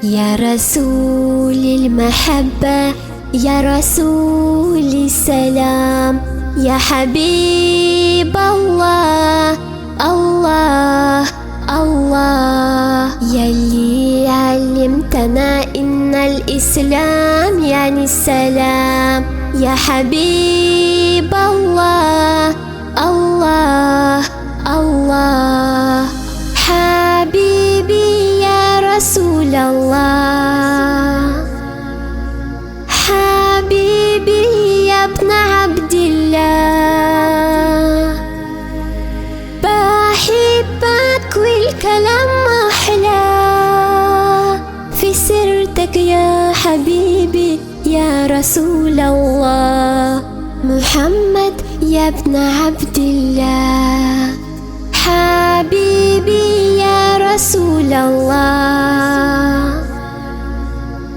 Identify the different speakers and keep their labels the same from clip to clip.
Speaker 1: يا رسول المحبة، يا رسول السلام، يا حبيب الله الله الله، يلي علمتنا إن الإسلام يعني السلام. يا حبيب الله الله الله، حبيبي يا رسول الله، حبيبي يا ابن عبد الله، بحبك والكلام أحلى في سيرتك يا حبيبي يا رسول الله. محمد يا ابن عبد الله، حبيبي يا رسول الله،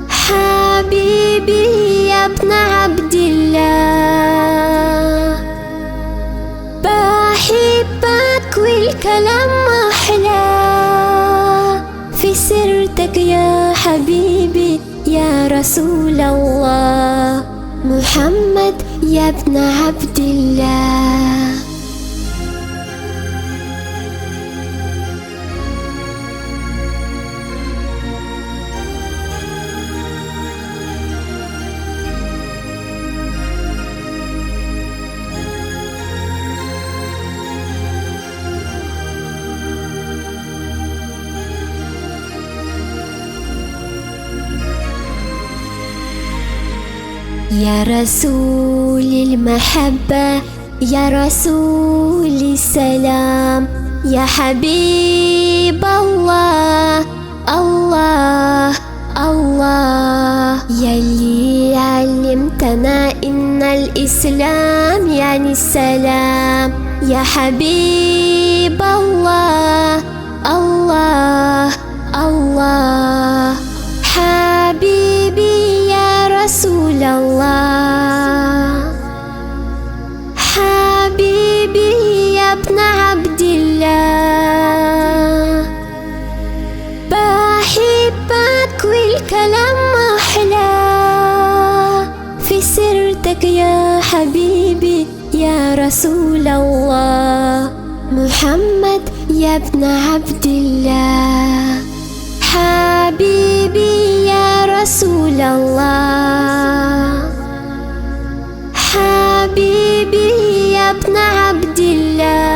Speaker 1: حبيبي يا ابن عبد الله، بحبك والكلام أحلى في سيرتك يا حبيبي يا رسول الله. محمد يا ابن عبد الله. يا رسول المحبة، يا رسول السلام، يا حبيب الله الله الله، يلي علمتنا إن الإسلام يعني السلام. يا حبيب الله الله الله، حبيبي يا رسول الله، حبيبي يا ابن عبد الله، بحبك والكلام أحلى في سيرتك يا حبيبي يا رسول الله. محمد يا ابن عبد الله، حبيبي يا رسول الله، حبيبي يا ابن عبد الله،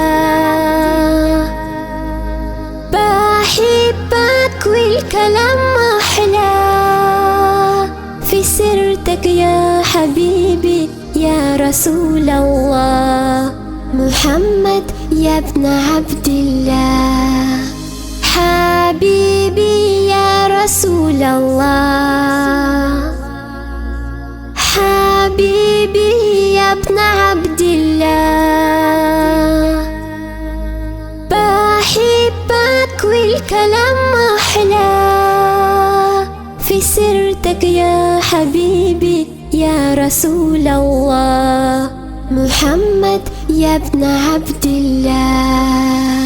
Speaker 1: بحبك والكلام أحلى في سيرتك يا حبيبي يا رسول الله. محمد يا ابن عبد الله، حبيبي يا رسول الله، حبيبي يا ابن عبد الله، بحبك والكلام أحلى في سيرتك يا حبيبي يا رسول الله. محمد يا ابن عبد الله.